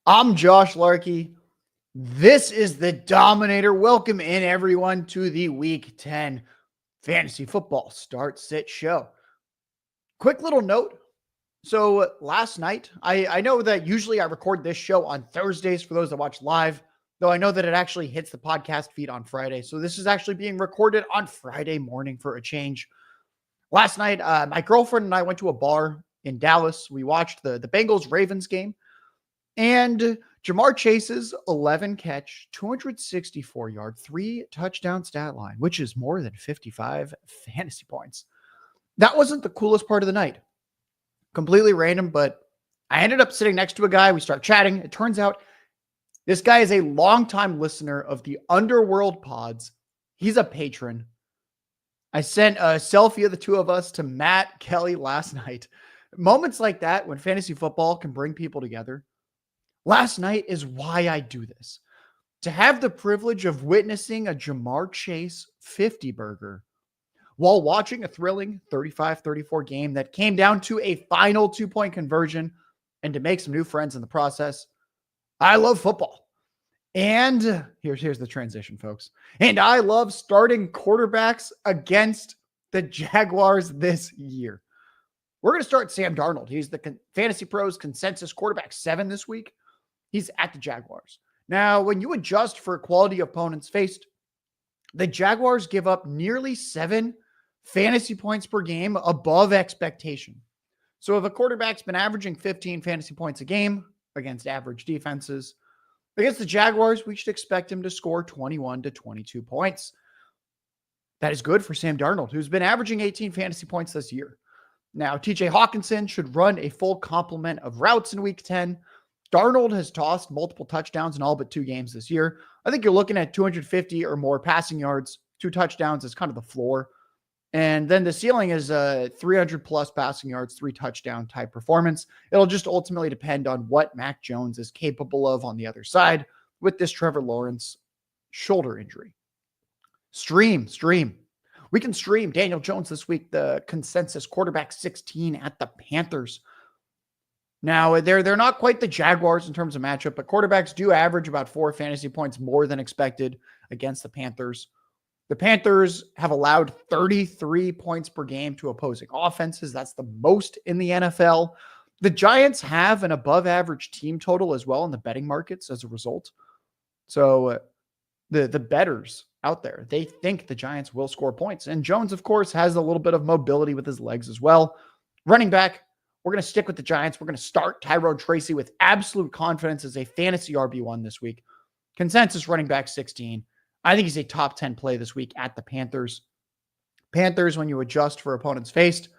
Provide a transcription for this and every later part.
I'm Josh Larky. This is the Dominator. Welcome in, everyone, to the Week 10 Fantasy Football Start Sit Show. Quick little note. So last night, I know that usually I record this show on Thursdays for those that watch live, though I know that it actually hits the podcast feed on Friday. So this is actually being recorded on Friday morning for a change. Last night, my girlfriend and I went to a bar in Dallas. We watched the Bengals-Ravens game. And Jamar Chase's 11 catch, 264 yard, 3 touchdown stat line, which is more than 55 fantasy points. That wasn't the coolest part of the night. Completely random, but I ended up sitting next to a guy. We start chatting. It turns out this guy is a longtime listener of the Underworld pods. He's a patron. I sent a selfie of the two of us to Matt Kelly last night. Moments like that when fantasy football can bring people together. Last night is why I do this. To have the privilege of witnessing a Jamar Chase 50 burger while watching a thrilling 35-34 game that came down to a final 2-point conversion and to make some new friends in the process. I love football. And here's the transition, folks. And I love starting quarterbacks against the Jaguars this year. We're going to start Sam Darnold. He's the Fantasy Pros consensus quarterback 7 this week. He's at the Jaguars. Now, when you adjust for quality opponents faced, the Jaguars give up nearly 7 fantasy points per game above expectation. So if a quarterback's been averaging 15 fantasy points a game against average defenses, against the Jaguars, we should expect him to score 21 to 22 points. That is good for Sam Darnold, who's been averaging 18 fantasy points this year. Now, TJ Hockenson should run a full complement of routes in Week 10. Darnold has tossed multiple touchdowns in all but 2 games this year. I think you're looking at 250 or more passing yards. 2 touchdowns is kind of the floor. And then the ceiling is 300 plus passing yards, 3 touchdown type performance. It'll just ultimately depend on what Mac Jones is capable of on the other side with this Trevor Lawrence shoulder injury. Stream. We can stream Daniel Jones this week, the consensus quarterback 16 at the Panthers. Now, they're not quite the Jaguars in terms of matchup, but quarterbacks do average about 4 fantasy points more than expected against the Panthers. The Panthers have allowed 33 points per game to opposing offenses. That's the most in the NFL. The Giants have an above average team total as well in the betting markets as a result. So the bettors out there, they think the Giants will score points. And Jones, of course, has a little bit of mobility with his legs as well. Running back, we're going to stick with the Giants. We're going to start Tyrone Tracy with absolute confidence as a fantasy RB1 this week. Consensus running back 16. I think he's a top 10 play this week at the Panthers. Panthers, when you adjust for opponents faced,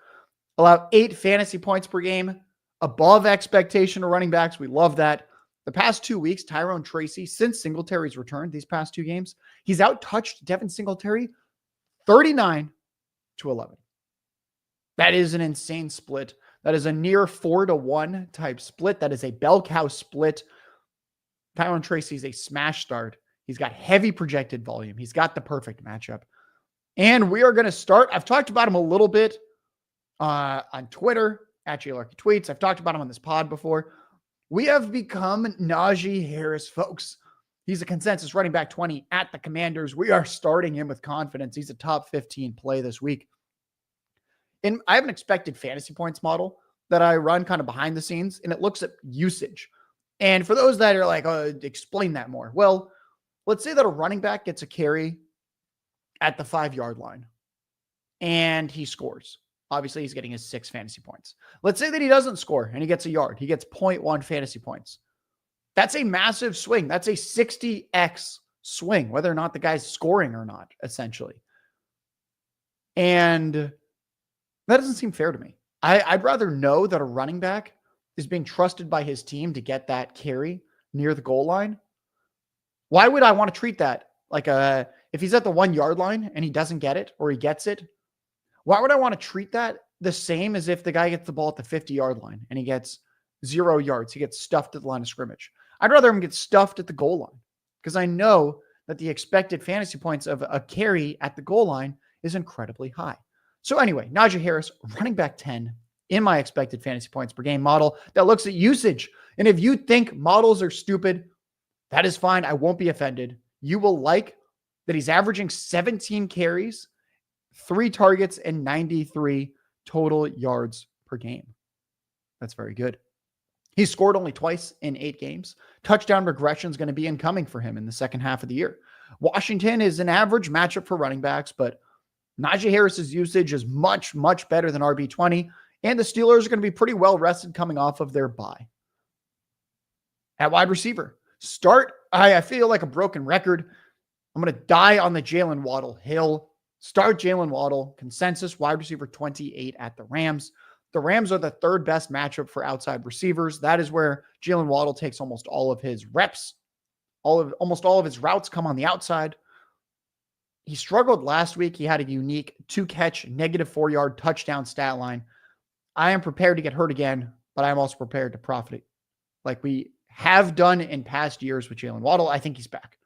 allow 8 fantasy points per game, above expectation of running backs. We love that. The past 2 weeks, Tyrone Tracy, since Singletary's return, these past 2 games, he's out-touched Devin Singletary 39-11. That is an insane split. That is a near 4-1 type split. That is a bell cow split. Tyrone Tracy is a smash start. He's got heavy projected volume. He's got the perfect matchup. And we are going to start. I've talked about him a little bit on Twitter, at Larky Tweets. I've talked about him on this pod before. We have become Najee Harris, folks. He's a consensus running back 20 at the Commanders. We are starting him with confidence. He's a top 15 play this week. And I have an expected fantasy points model that I run kind of behind the scenes, and it looks at usage. And for those that are like, oh, explain that more. Well, let's say that a running back gets a carry at the 5-yard line and he scores. Obviously, he's getting his 6 fantasy points. Let's say that he doesn't score and he gets a yard. He gets 0.1 fantasy points. That's a massive swing. That's a 60x swing, whether or not the guy's scoring or not, essentially. And that doesn't seem fair to me. I'd rather know that a running back is being trusted by his team to get that carry near the goal line. Why would I want to treat that like if he's at the 1-yard line and he doesn't get it or he gets it? Why would I want to treat that the same as if the guy gets the ball at the 50-yard line and he gets 0 yards? He gets stuffed at the line of scrimmage. I'd rather him get stuffed at the goal line because I know that the expected fantasy points of a carry at the goal line is incredibly high. So anyway, Najee Harris, running back 10 in my expected fantasy points per game model that looks at usage. And if you think models are stupid, that is fine. I won't be offended. You will like that he's averaging 17 carries, 3 targets, and 93 total yards per game. That's very good. He scored only twice in 8 games. Touchdown regression is going to be incoming for him in the second half of the year. Washington is an average matchup for running backs, but Najee Harris's usage is much, much better than RB20, and the Steelers are going to be pretty well rested coming off of their bye. At wide receiver, I feel like a broken record. I'm going to die on the Jaylen Waddle hill. Start Jaylen Waddle, consensus wide receiver 28 at the Rams. The Rams are the third best matchup for outside receivers. That is where Jaylen Waddle takes almost all of his reps. Almost all of his routes come on the outside. He struggled last week. He had a unique 2-catch, -4-yard touchdown stat line. I am prepared to get hurt again, but I'm also prepared to profit like we have done in past years with Jaylen Waddle. I think he's back.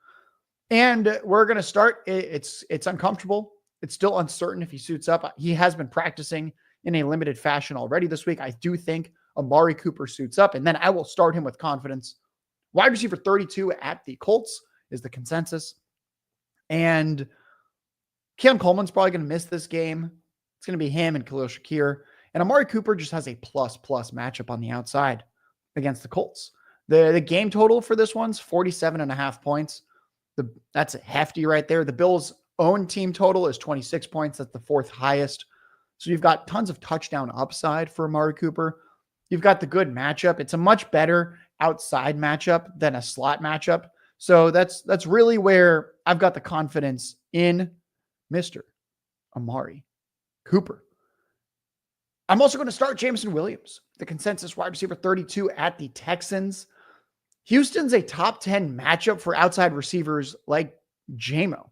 And we're going to start. It's uncomfortable. It's still uncertain if he suits up. He has been practicing in a limited fashion already this week. I do think Amari Cooper suits up, and then I will start him with confidence. Wide receiver 32 at the Colts is the consensus. And Keon Coleman's probably going to miss this game. It's going to be him and Khalil Shakir. And Amari Cooper just has a plus matchup on the outside against the Colts. The game total for this one's 47.5 points. That's hefty right there. The Bills' own team total is 26 points. That's the 4th highest. So you've got tons of touchdown upside for Amari Cooper. You've got the good matchup. It's a much better outside matchup than a slot matchup. So that's really where I've got the confidence in Mr. Amari Cooper. I'm also going to start Jameson Williams, the consensus wide receiver 32 at the Texans. Houston's a top 10 matchup for outside receivers like JMO.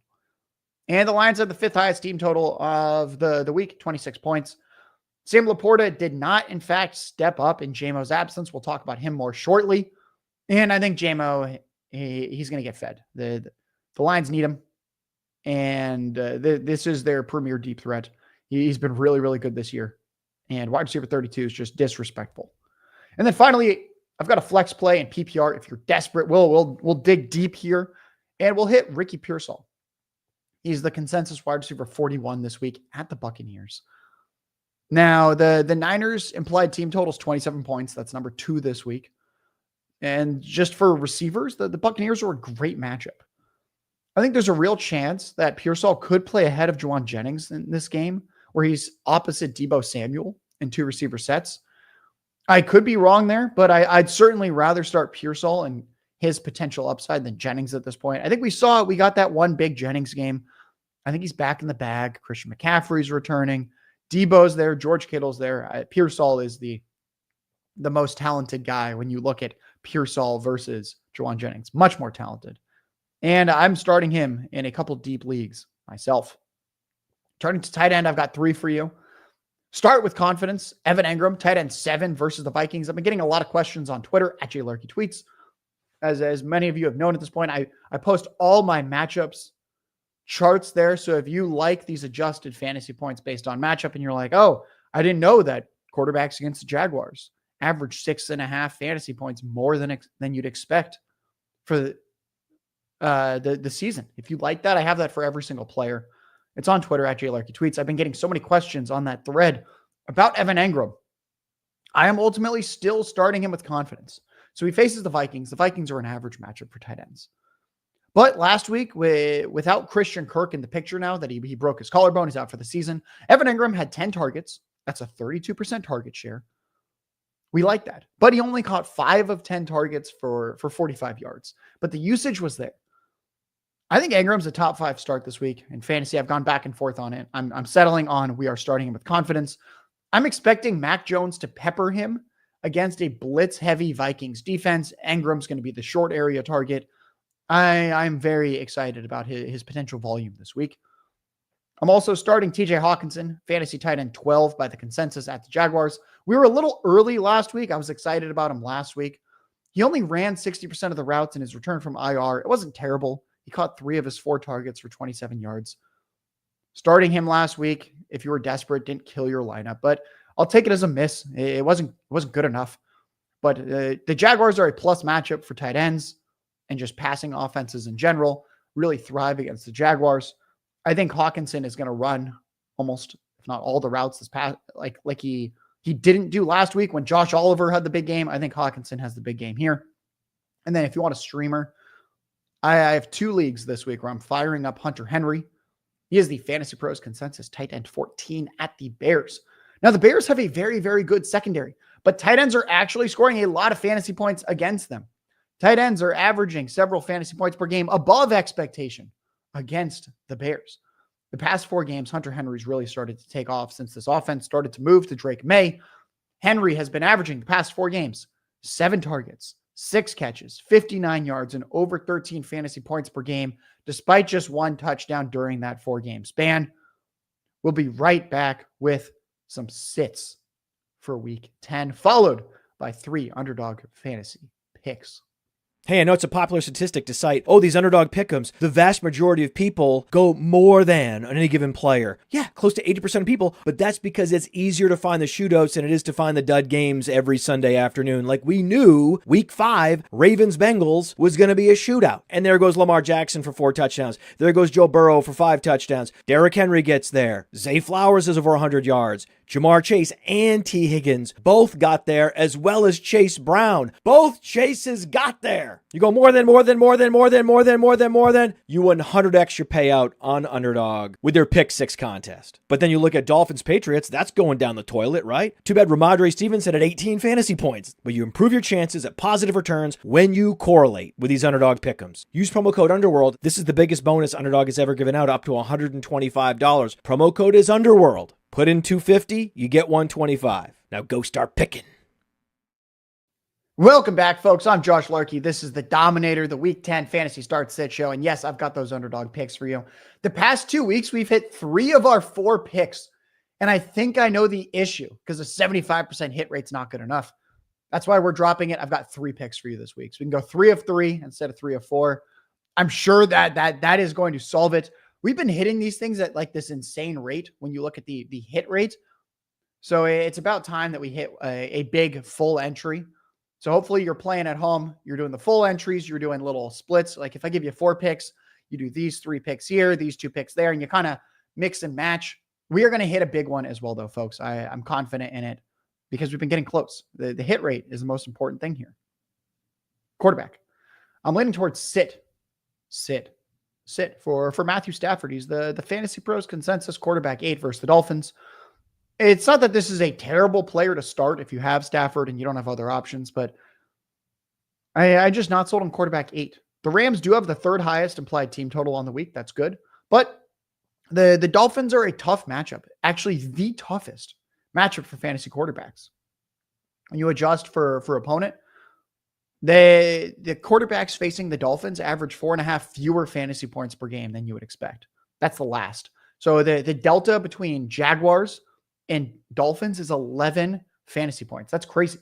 And the Lions have the 5th highest team total of the week, 26 points. Sam LaPorta did not, in fact, step up in JMO's absence. We'll talk about him more shortly. And I think JMO, he's going to get fed. The Lions need him. And this is their premier deep threat. He's been really, really good this year. And wide receiver 32 is just disrespectful. And then finally, I've got a flex play in PPR. If you're desperate, we'll dig deep here. And we'll hit Ricky Pearsall. He's the consensus wide receiver 41 this week at the Buccaneers. Now, the Niners implied team totals 27 points. That's number 2 this week. And just for receivers, the Buccaneers are a great matchup. I think there's a real chance that Pearsall could play ahead of Juwan Jennings in this game, where he's opposite Deebo Samuel in 2 receiver sets. I could be wrong there, but I'd certainly rather start Pearsall and his potential upside than Jennings at this point. I think we got that one big Jennings game. I think he's back in the bag. Christian McCaffrey's returning. Debo's there. George Kittle's there. Pearsall is the most talented guy when you look at Pearsall versus Juwan Jennings. Much more talented. And I'm starting him in a couple deep leagues myself. Turning to tight end, I've got 3 for you. Start with confidence. Evan Engram, tight end 7 versus the Vikings. I've been getting a lot of questions on Twitter at Larky Tweets. As many of you have known at this point, I post all my matchups charts there. So if you like these adjusted fantasy points based on matchup and you're like, oh, I didn't know that quarterbacks against the Jaguars average 6.5 fantasy points more than you'd expect for the season. If you like that, I have that for every single player. It's on Twitter at Larky Tweets. I've been getting so many questions on that thread about Evan Engram. I am ultimately still starting him with confidence. So he faces the Vikings. The Vikings are an average matchup for tight ends. But last week, without Christian Kirk in the picture now that he broke his collarbone, he's out for the season, Evan Engram had 10 targets. That's a 32% target share. We like that. But he only caught 5 of 10 targets for 45 yards. But the usage was there. I think Engram's a top 5 start this week. In fantasy, I've gone back and forth on it. I'm settling on we are starting him with confidence. I'm expecting Mac Jones to pepper him against a blitz-heavy Vikings defense. Engram's going to be the short area target. I'm very excited about his potential volume this week. I'm also starting TJ Hockenson, fantasy tight end 12 by the consensus at the Jaguars. We were a little early last week. I was excited about him last week. He only ran 60% of the routes in his return from IR. It wasn't terrible. He caught 3 of his 4 targets for 27 yards. Starting him last week, if you were desperate, didn't kill your lineup. But I'll take it as a miss. It wasn't good enough. But the Jaguars are a plus matchup for tight ends and just passing offenses in general. Really thrive against the Jaguars. I think Hockenson is going to run almost, if not all the routes this past, like he didn't do last week when Josh Oliver had the big game. I think Hockenson has the big game here. And then if you want a streamer, I have 2 leagues this week where I'm firing up Hunter Henry. He is the Fantasy Pros consensus tight end 14 at the Bears. Now, the Bears have a very, very good secondary, but tight ends are actually scoring a lot of fantasy points against them. Tight ends are averaging several fantasy points per game above expectation against the Bears. The past 4 games, Hunter Henry's really started to take off since this offense started to move to Drake May. Henry has been averaging the past 4 games, 7 targets, 6 catches, 59 yards, and over 13 fantasy points per game, despite just 1 touchdown during that 4-game span. We'll be right back with some sits for week 10, followed by 3 Underdog Fantasy picks. Hey, I know it's a popular statistic to cite, these underdog pick'ems, the vast majority of people go more than on any given player. Yeah, close to 80% of people, but that's because it's easier to find the shootouts than it is to find the dud games every Sunday afternoon. Like we knew week 5, Ravens-Bengals was going to be a shootout. And there goes Lamar Jackson for 4 touchdowns. There goes Joe Burrow for 5 touchdowns. Derrick Henry gets there. Zay Flowers is over 100 yards. Jamar Chase and T. Higgins both got there, as well as Chase Brown. Both Chases got there. You go more than, you 100x your payout on Underdog with their Pick 6 contest. But then you look at Dolphins Patriots, that's going down the toilet, right? Too bad Ramondre Stevenson had 18 fantasy points. But you improve your chances at positive returns when you correlate with these Underdog pick'ems. Use promo code Underworld. This is the biggest bonus Underdog has ever given out, up to $125. Promo code is Underworld. Put in $250, you get $125. Now go start picking. Welcome back, folks. I'm Josh Larky. This is the Dominator, the Week 10 Fantasy Start Sit Show. And yes, I've got those Underdog picks for you. The past 2 weeks, we've hit 3 of our 4 picks. And I think I know the issue because a 75% hit rate's not good enough. That's why we're dropping it. I've got 3 picks for you this week. So we can go 3 of 3 instead of 3 of 4. I'm sure that is going to solve it. We've been hitting these things at like this insane rate when you look at the hit rate. So it's about time that we hit a big full entry. So hopefully you're playing at home. You're doing the full entries. You're doing little splits. Like if I give you 4 picks, you do these 3 picks here, these 2 picks there, and you kind of mix and match. We are going to hit a big one as well, though, folks. I'm confident in it because we've been getting close. The hit rate is the most important thing here. Quarterback. I'm leaning towards sit for Matthew Stafford. He's the Fantasy Pros consensus quarterback 8 versus the Dolphins. It's not that this is a terrible player to start if you have Stafford and you don't have other options, but I just not sold on quarterback 8. The Rams do have the 3rd highest implied team total on the week. That's good. But the Dolphins are a tough matchup. Actually, the toughest matchup for fantasy quarterbacks. When you adjust for opponent, the quarterbacks facing the Dolphins average 4.5 fewer fantasy points per game than you would expect. That's the last. So the delta between Jaguars and Dolphins is 11 fantasy points. That's crazy.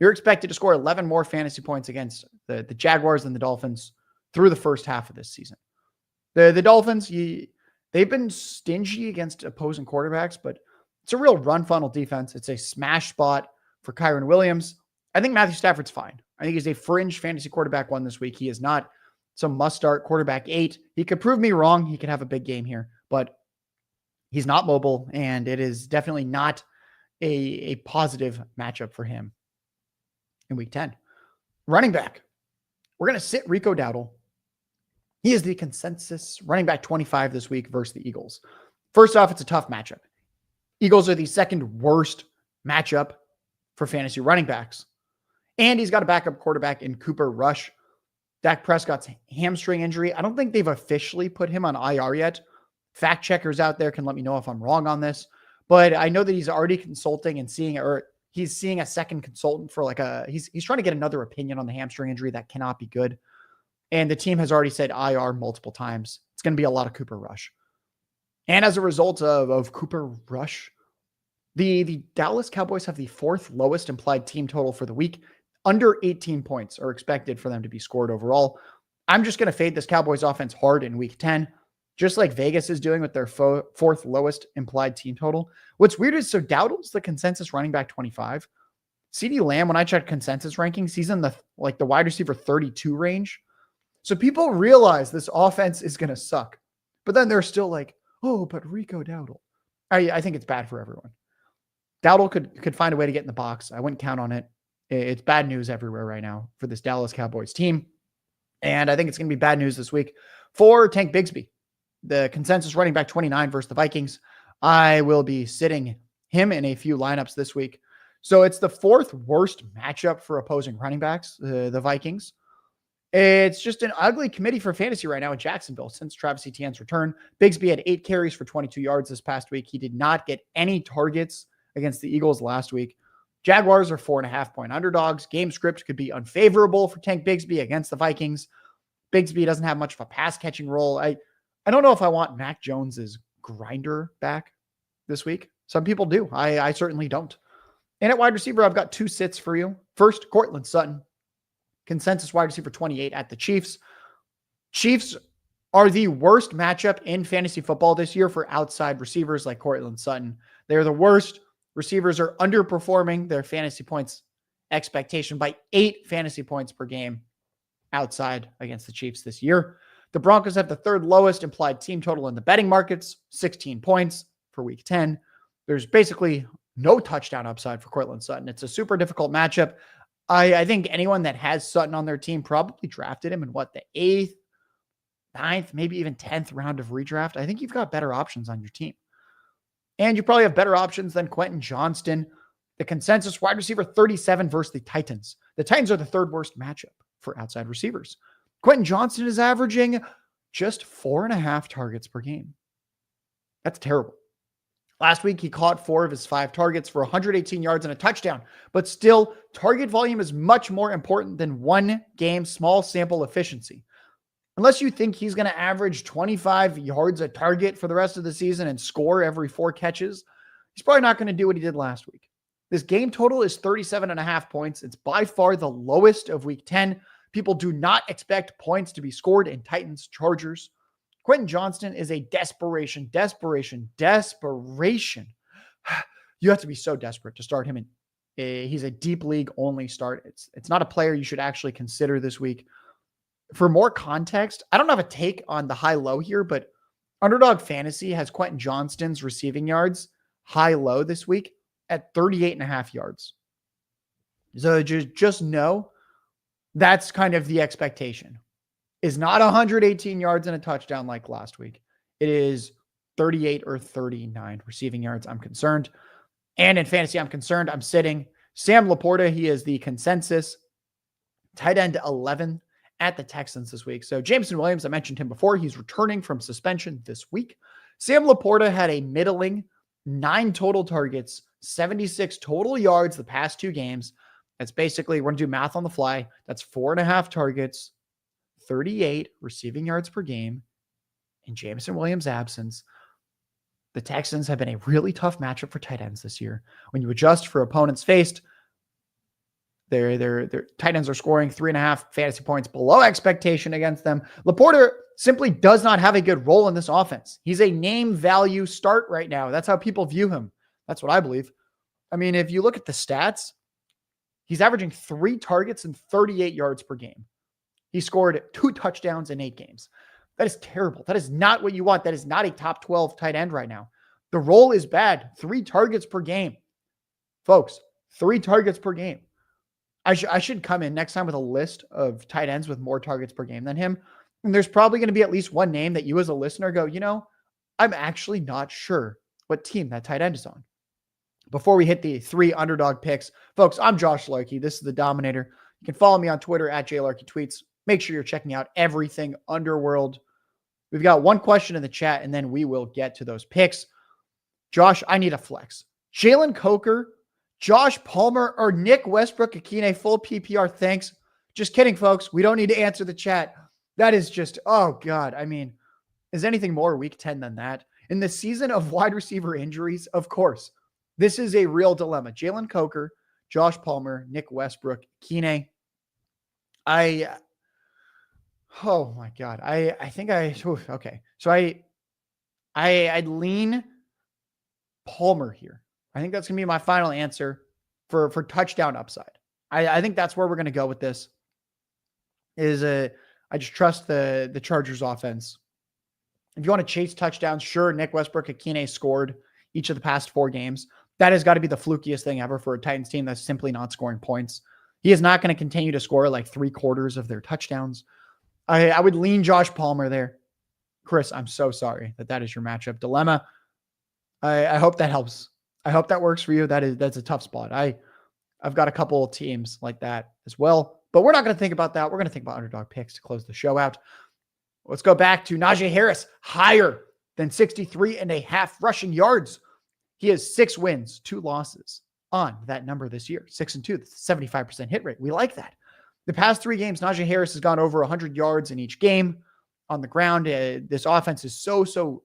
You're expected to score 11 more fantasy points against the Jaguars than the Dolphins through the first half of this season. The Dolphins, they've been stingy against opposing quarterbacks, but it's a real run funnel defense. It's a smash spot for Kyron Williams. I think Matthew Stafford's fine. I think he's a fringe fantasy quarterback 1 this week. He is not some must-start quarterback 8. He could prove me wrong. He could have a big game here, but he's not mobile, and it is definitely not a positive matchup for him in week 10. Running back. We're going to sit Rico Dowdle. He is the consensus running back 25 this week versus the Eagles. First off, it's a tough matchup. Eagles are the 2nd worst matchup for fantasy running backs. And he's got a backup quarterback in Cooper Rush. Dak Prescott's hamstring injury. I don't think they've officially put him on IR yet. Fact checkers out there can let me know if I'm wrong on this. But I know that he's already consulting and he's seeing a second consultant for he's trying to get another opinion on the hamstring injury. That cannot be good. And the team has already said IR multiple times. It's going to be a lot of Cooper Rush. And as a result of Cooper Rush, the Dallas Cowboys have the 4th lowest implied team total for the week. Under 18 points are expected for them to be scored overall. I'm just going to fade this Cowboys offense hard in week 10. just like Vegas is doing with their fourth lowest implied team total. What's weird is, so Dowdle's the consensus running back 25. CeeDee Lamb, when I checked consensus rankings, he's in the wide receiver 32 range. So people realize this offense is going to suck. But then they're still like, oh, but Rico Dowdle. I think it's bad for everyone. Dowdle could find a way to get in the box. I wouldn't count on it. It's bad news everywhere right now for this Dallas Cowboys team. And I think it's going to be bad news this week for Tank Bigsby, the consensus running back 29 versus the Vikings. I will be sitting him in a few lineups this week. So it's the fourth worst matchup for opposing running backs, the Vikings. It's just an ugly committee for fantasy right now in Jacksonville since Travis Etienne's return. Bigsby had 8 carries for 22 yards this past week. He did not get any targets against the Eagles last week. Jaguars are 4.5-point underdogs. Game script could be unfavorable for Tank Bigsby against the Vikings. Bigsby doesn't have much of a pass catching role. I don't know if I want Mac Jones's grinder back this week. Some people do. I certainly don't. And at wide receiver, I've got 2 sits for you. First, Cortland Sutton, consensus wide receiver 28 at the Chiefs. Chiefs are the worst matchup in fantasy football this year for outside receivers like Cortland Sutton. They're the worst. Receivers are underperforming their fantasy points expectation by 8 fantasy points per game outside against the Chiefs this year. The Broncos have the 3rd lowest implied team total in the betting markets, 16 points for week 10. There's basically no touchdown upside for Cortland Sutton. It's a super difficult matchup. I think anyone that has Sutton on their team probably drafted him in the 8th, 9th, maybe even 10th round of redraft. I think you've got better options on your team. And you probably have better options than Quentin Johnston, the consensus wide receiver 37 versus the Titans. The Titans are the 3rd worst matchup for outside receivers. Quentin Johnston is averaging just 4.5 targets per game. That's terrible. Last week, he caught 4 of his 5 targets for 118 yards and a touchdown. But still, target volume is much more important than one game small sample efficiency. Unless you think he's going to average 25 yards a target for the rest of the season and score every 4 catches, he's probably not going to do what he did last week. This game total is 37.5 points. It's by far the lowest of week 10. People do not expect points to be scored in Titans Chargers. Quentin Johnston is a desperation. You have to be so desperate to start him in. He's a deep league only start. It's not a player you should actually consider this week. For more context, I don't have a take on the high-low here, but Underdog Fantasy has Quentin Johnston's receiving yards high-low this week at 38.5 yards. So just know that's kind of the expectation. Is not 118 yards and a touchdown like last week. It is 38 or 39 receiving yards. I'm concerned. And in fantasy, I'm concerned. I'm sitting Sam LaPorta. He is the consensus tight end 11 at the Texans this week. So Jameson Williams, I mentioned him before. He's returning from suspension this week. Sam LaPorta had a middling 9 total targets, 76 total yards the past 2 games. That's basically, we're going to do math on the fly. That's 4.5 targets, 38 receiving yards per game. In Jameson Williams' absence, the Texans have been a really tough matchup for tight ends this year. When you adjust for opponents faced, their tight ends are scoring 3.5 fantasy points below expectation against them. LaPorta simply does not have a good role in this offense. He's a name value start right now. That's how people view him. That's what I believe. I mean, if you look at the stats, he's averaging 3 targets and 38 yards per game. He scored 2 touchdowns in 8 games. That is terrible. That is not what you want. That is not a top 12 tight end right now. The role is bad. 3 targets per game. Folks, 3 targets per game. I should come in next time with a list of tight ends with more targets per game than him. And there's probably going to be at least one name that you as a listener go, I'm actually not sure what team that tight end is on. Before we hit the 3 underdog picks, folks, I'm Josh Larky. This is the Dominator. You can follow me on Twitter at JLarkyTweets. Make sure you're checking out everything Underworld. We've got one question in the chat, and then we will get to those picks. Josh, I need a flex. Jalen Coker, Josh Palmer, or Nick Westbrook-Akine, full PPR. Thanks. Just kidding, folks. We don't need to answer the chat. That is just, oh, God. I mean, is anything more week 10 than that? In the season of wide receiver injuries, of course, this is a real dilemma. Jalen Coker, Josh Palmer, Nick Westbrook-Akine. Oh, my God. Okay. So I'd lean Palmer here. I think that's going to be my final answer for touchdown upside. I think that's where we're going to go with this. I just trust the Chargers offense. If you want to chase touchdowns, sure, Nick Westbrook-Akine scored each of the past 4 games. That has got to be the flukiest thing ever for a Titans team that's simply not scoring points. He is not going to continue to score like 3/4 of their touchdowns. I would lean Josh Palmer there. Chris, I'm so sorry that is your matchup dilemma. I hope that helps. I hope that works for you. That's a tough spot. I've got a couple of teams like that as well, but we're not going to think about that. We're going to think about underdog picks to close the show out. Let's go back to Najee Harris, higher than 63.5 rushing yards. He has 6 wins, 2 losses on that number this year. 6-2, that's a 75% hit rate. We like that. The past 3 games, Najee Harris has gone over 100 yards in each game on the ground. This offense is so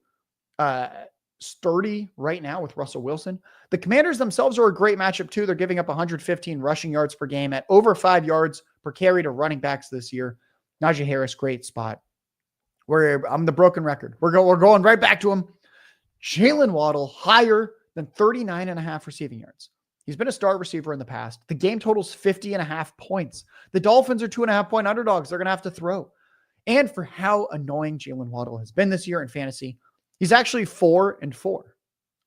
sturdy right now with Russell Wilson. The Commanders themselves are a great matchup too. They're giving up 115 rushing yards per game at over 5 yards per carry to running backs this year. Najee Harris, great spot. I'm the broken record. We're going right back to him. Jaylen Waddle, higher than 39.5 receiving yards. He's been a star receiver in the past. The game total's 50.5 points. The Dolphins are 2.5-point underdogs. They're going to have to throw. And for how annoying Jaylen Waddle has been this year in fantasy, he's actually 4-4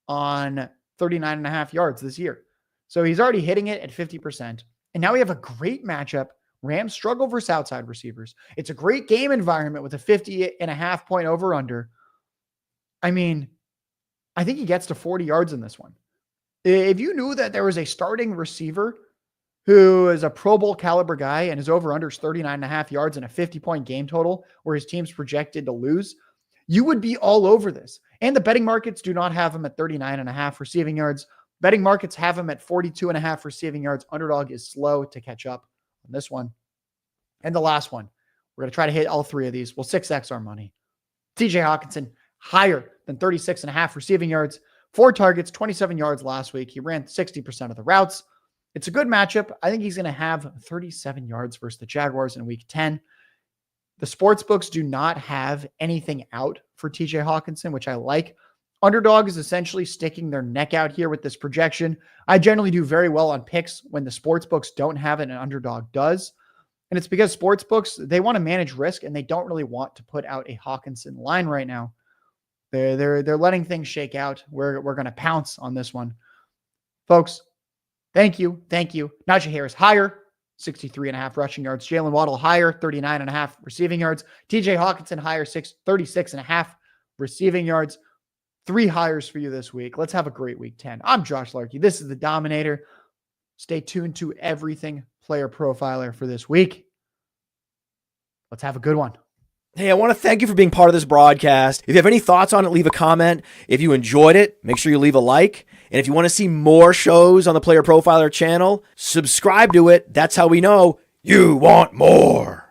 on 39.5 yards this year. So he's already hitting it at 50%. And now we have a great matchup. Rams struggle versus outside receivers. It's a great game environment with a 50.5 point over under. I mean, I think he gets to 40 yards in this one. If you knew that there was a starting receiver who is a Pro Bowl caliber guy and his over under is 39.5 yards and a 50-point game total where his team's projected to lose, you would be all over this. And the betting markets do not have him at 39.5 receiving yards. Betting markets have him at 42.5 receiving yards. Underdog is slow to catch up on this one. And the last one, we're going to try to hit all 3 of these. We'll 6X our money. TJ Hockenson, higher than 36.5 receiving yards. 4 targets, 27 yards last week. He ran 60% of the routes. It's a good matchup. I think he's going to have 37 yards versus the Jaguars in week 10. The sports books do not have anything out for TJ Hockenson, which I like. Underdog is essentially sticking their neck out here with this projection. I generally do very well on picks when the sports books don't have it and Underdog does. And it's because sports books, they want to manage risk and they don't really want to put out a Hockenson line right now. They're letting things shake out. We're going to pounce on this one. Folks, thank you. Najee Harris, higher, 63.5 rushing yards. Jaylen Waddle, higher, 39.5 receiving yards. TJ Hockenson, higher, 36.5 receiving yards. 3 hires for you this week. Let's have a great week 10. I'm Josh Larky. This is the Dominator. Stay tuned to everything Player Profiler for this week. Let's have a good one. Hey, I want to thank you for being part of this broadcast. If you have any thoughts on it, leave a comment. If you enjoyed it, make sure you leave a like. And if you want to see more shows on the Player Profiler channel, subscribe to it. That's how we know you want more.